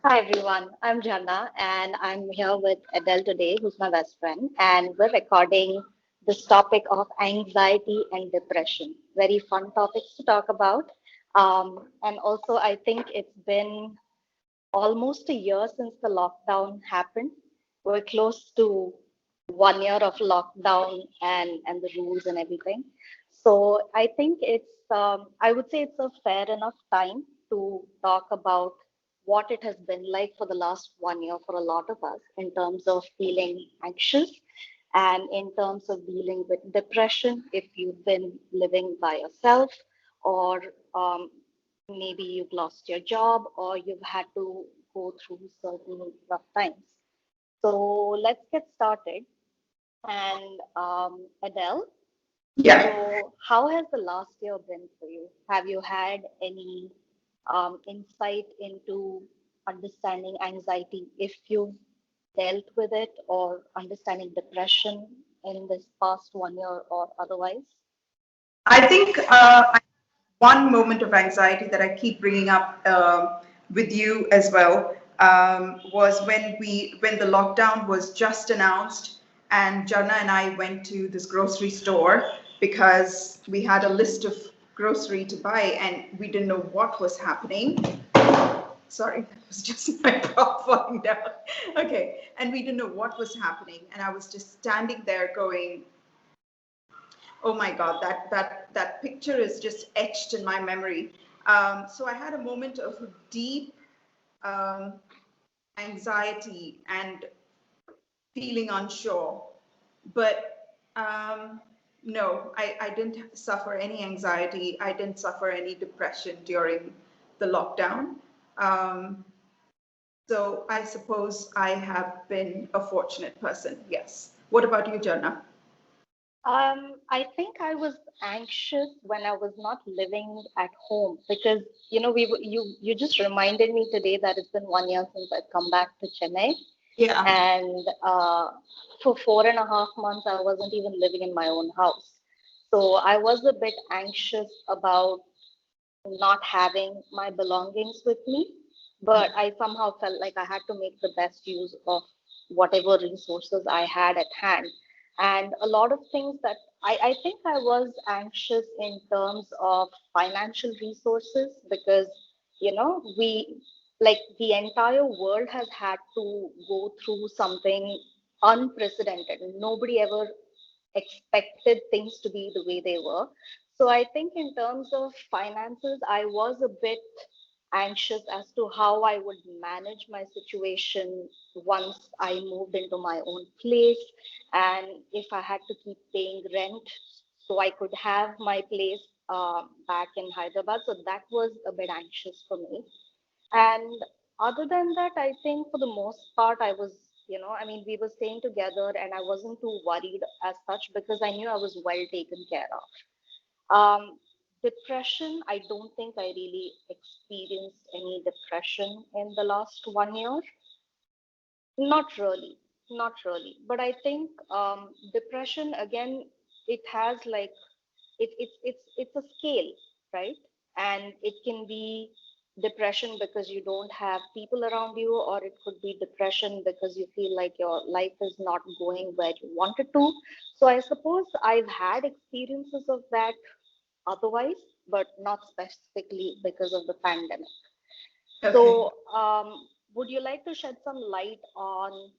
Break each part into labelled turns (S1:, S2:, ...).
S1: Hi everyone, I'm Jana and I'm here with Edel today, who's my best friend, and we're recording this topic of anxiety and depression. Very fun topics to talk about. And also, I think it's been almost a year since the lockdown happened. We're close to 1 year of lockdown and the rules and everything. So I think I would say it's a fair enough time to talk about what it has been like for the last 1 year for a lot of us in terms of feeling anxious and in terms of dealing with depression if you've been living by yourself or um, maybe you've lost your job or you've had to go through certain rough times. So let's get started. And Adele,
S2: Yeah,
S1: so how has the last year been for you? Have you had any insight into understanding anxiety if you've dealt with it or understanding depression in this past 1 year or otherwise?
S2: I think one moment of anxiety that I keep bringing up with you as well was when the lockdown was just announced, and Jana and I went to this grocery store because we had a list of grocery to buy and we didn't know what was happening. Sorry, that was just my prop falling down. Okay, and we didn't know what was happening, and I was just standing there going, oh my God, that picture is just etched in my memory. So I had a moment of deep um, anxiety and feeling unsure. But no, I didn't suffer any anxiety. I didn't suffer any depression during the lockdown. Um, so I suppose I have been a fortunate person. Yes. What about you, Jana?
S1: I think I was anxious when I was not living at home because you just reminded me today that it's been 1 year since I've come back to Chennai,
S2: Yeah.
S1: and for 4.5 months I wasn't even living in my own house. So I was a bit anxious about not having my belongings with me, but I somehow felt like I had to make the best use of whatever resources I had at hand. And a lot of things that I think I was anxious in terms of financial resources because, like the entire world has had to go through something unprecedented. Nobody ever expected things to be the way they were. So I think in terms of finances, I was a bit anxious as to how I would manage my situation once I moved into my own place and if I had to keep paying rent so I could have my place back in Hyderabad. So that was a bit anxious for me. And other than that, I think for the most part, I mean, we were staying together and I wasn't too worried as such because I knew I was well taken care of. Depression, I don't think I really experienced any depression in the last 1 year. Not really, not really. But I think depression again, it has like it's a scale, right? And it can be depression because you don't have people around you, or it could be depression because you feel like your life is not going where you want it to. So I suppose I've had experiences of that otherwise, but not specifically because of the pandemic.
S2: Okay.
S1: So would you like to shed some light on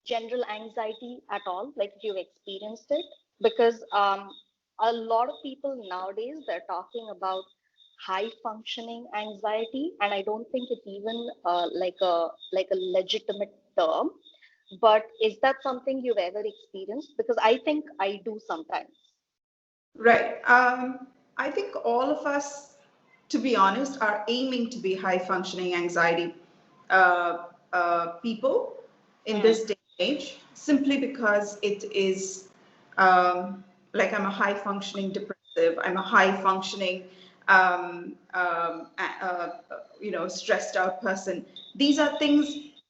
S1: general anxiety at all, like if you've experienced it? Because a lot of people nowadays they're talking about high functioning anxiety, and I don't think it's even like a legitimate term. But is that something you've ever experienced? Because I think I do sometimes.
S2: Right. I think all of us, to be honest, are aiming to be high functioning anxiety people in
S1: Hmm.
S2: this day and age, simply because it is like I'm a high functioning depressive, I'm a high functioning, stressed out person. These are things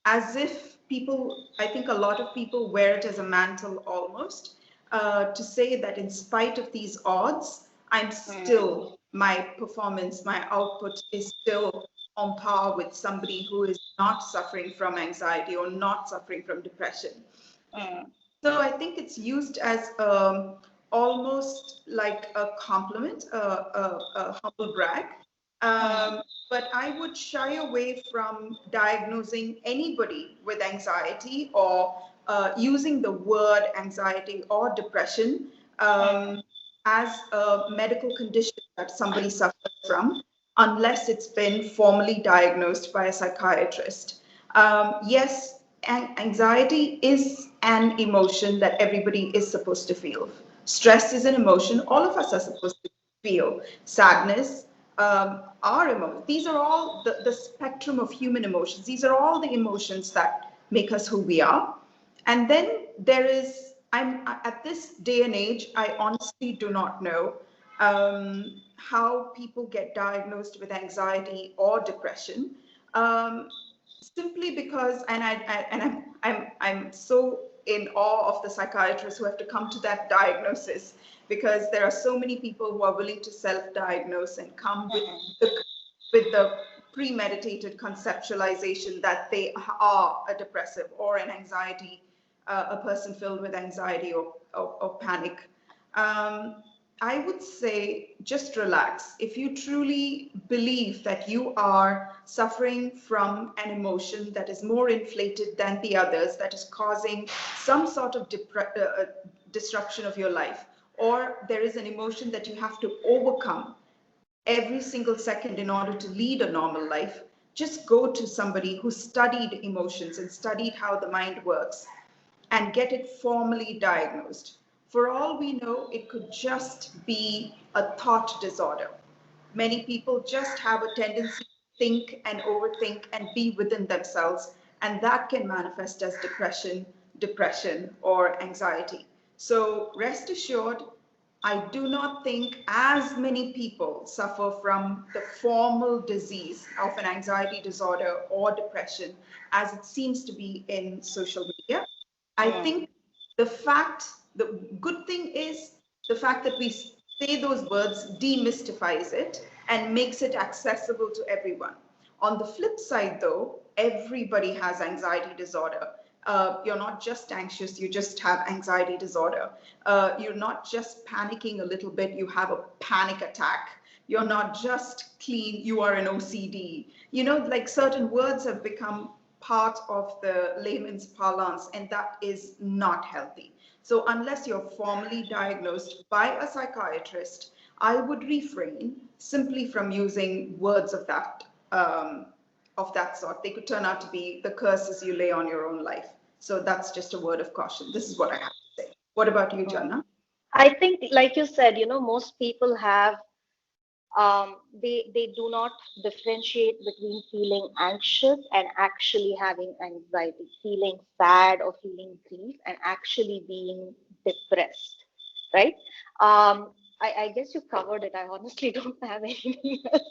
S2: as if people, I think a lot of people wear it as a mantle almost to say that in spite of these odds, I'm
S1: Hmm.
S2: still, my performance, my output is still on par with somebody who is not suffering from anxiety or not suffering from depression.
S1: Mm,
S2: So I think it's used as almost like a compliment, a humble brag.
S1: mm,
S2: But I would shy away from diagnosing anybody with anxiety or using the word anxiety or depression
S1: mm,
S2: as a medical condition that somebody suffers from, unless it's been formally diagnosed by a psychiatrist. Yes, anxiety is an emotion that everybody is supposed to feel. Stress is an emotion all of us are supposed to feel. Sadness are emotions. These are all the spectrum of human emotions. These are all the emotions that make us who we are. And then there is, I'm at this day and age, I honestly do not know how people get diagnosed with anxiety or depression. Um, Simply because, and I'm so in awe of the psychiatrists who have to come to that diagnosis, because there are so many people who are willing to self-diagnose and come
S1: mm,
S2: with the premeditated conceptualization that they are a depressive or an anxiety, a person filled with anxiety or panic. Um, I would say just relax. If you truly believe that you are suffering from an emotion that is more inflated than the others, that is causing some sort of disruption of your life, or there is an emotion that you have to overcome every single second in order to lead a normal life, just go to somebody who studied emotions and studied how the mind works and get it formally diagnosed. For all we know, it could just be a thought disorder. Many people just have a tendency to think and overthink and be within themselves, and that can manifest as depression, or anxiety. So rest assured, I do not think as many people suffer from the formal disease of an anxiety disorder or depression as it seems to be in social media. I
S1: mm,
S2: think the good thing is the fact that we say those words demystifies it and makes it accessible to everyone. On the flip side, though, everybody has anxiety disorder. You're not just anxious, you just have anxiety disorder. You're not just panicking a little bit, you have a panic attack. You're not just clean, you are an OCD. You know, like certain words have become part of the layman's parlance, and that is not healthy. So, unless you're formally diagnosed by a psychiatrist, I would refrain simply from using words of that sort. They could turn out to be the curses you lay on your own life. So that's just a word of caution. This is what I have to say. What about you,
S1: mm.
S2: Janna?
S1: I think, like you said, most people have they do not differentiate between feeling anxious and actually having anxiety, feeling sad or feeling grief and actually being depressed, right? I guess you covered it. I honestly don't have anything else.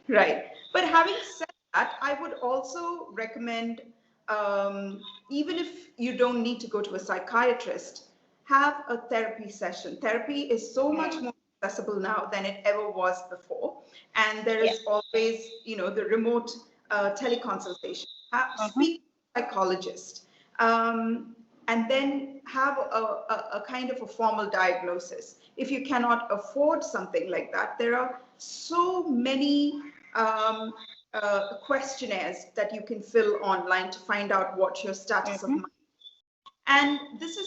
S2: Right. But having said that, I would also recommend, even if you don't need to go to a psychiatrist, have a therapy session. Therapy is so much
S1: Mm,
S2: more accessible now than it ever was before. And there
S1: yeah.
S2: is always, the remote teleconsultation.
S1: Uh-huh.
S2: Speak to a psychologist. Um, and then have a kind of a formal diagnosis. If you cannot afford something like that, there are so many questionnaires that you can fill online to find out what your status of
S1: Mm-hmm.
S2: mind. And this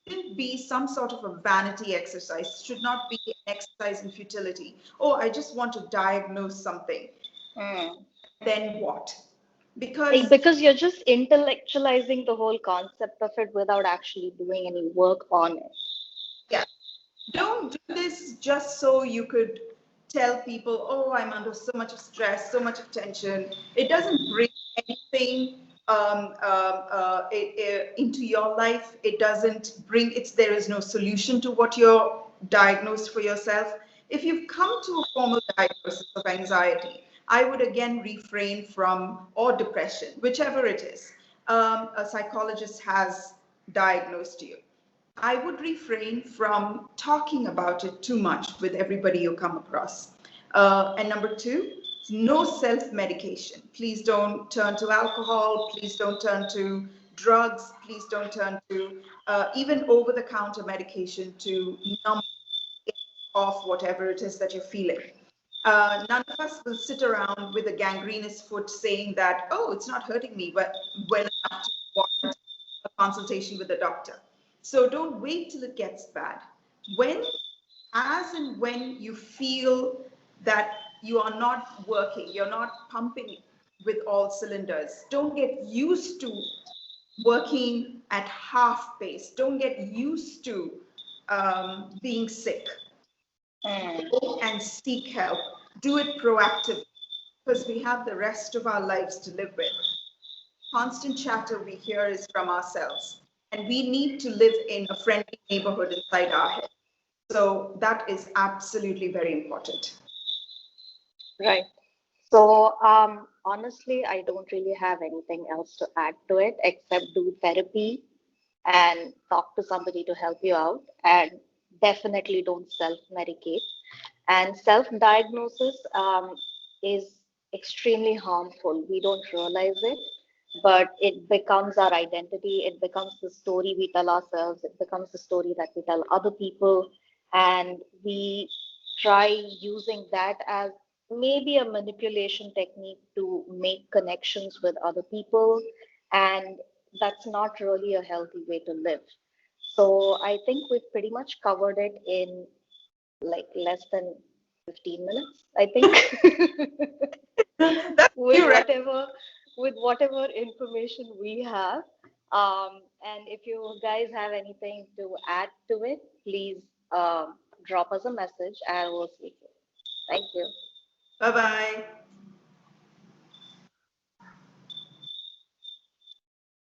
S2: shouldn't be some sort of a vanity exercise. It should not be an exercise in futility. Oh, I just want to diagnose something.
S1: Mm.
S2: Then what? Because
S1: Because you're just intellectualizing the whole concept of it without actually doing any work on it.
S2: yeah, don't do this just so you could tell people, oh, I'm under so much of stress, so much of tension. It doesn't bring anything into your life. It doesn't bring it's there is no solution to what you're diagnosed for yourself. If you've come to a formal diagnosis of anxiety, I would again refrain from, or depression, whichever it is, a psychologist has diagnosed you. I would refrain from talking about it too much with everybody you come across. And number two, no self-medication. Please don't turn to alcohol. Please don't turn to drugs. Please don't turn to even over-the-counter medication to numb off whatever it is that you're feeling. None of us will sit around with a gangrenous foot saying that, oh, it's not hurting me, but well enough to warrant a consultation with a doctor. So don't wait till it gets bad. When, as and when you feel that you are not working, you're not pumping with all cylinders, don't get used to working at half pace. Don't get used to being sick.
S1: Mm.
S2: Go and seek help. Do it proactively because we have the rest of our lives to live with. Constant chatter we hear is from ourselves, and we need to live in a friendly neighborhood inside our head. So that is absolutely very important.
S1: Right. So, honestly, I don't really have anything else to add to it except do therapy and talk to somebody to help you out. And definitely don't self medicate. And self diagnosis is extremely harmful. We don't realize it, but it becomes our identity. It becomes the story we tell ourselves. It becomes the story that we tell other people. And we try using that as maybe a manipulation technique to make connections with other people. And that's not really a healthy way to live. So I think we've pretty much covered it in like less than 15 minutes, I think,
S2: That's
S1: with
S2: you, right?
S1: whatever information we have. And if you guys have anything to add to it, please drop us a message and we'll see you. Thank you.
S2: Bye bye.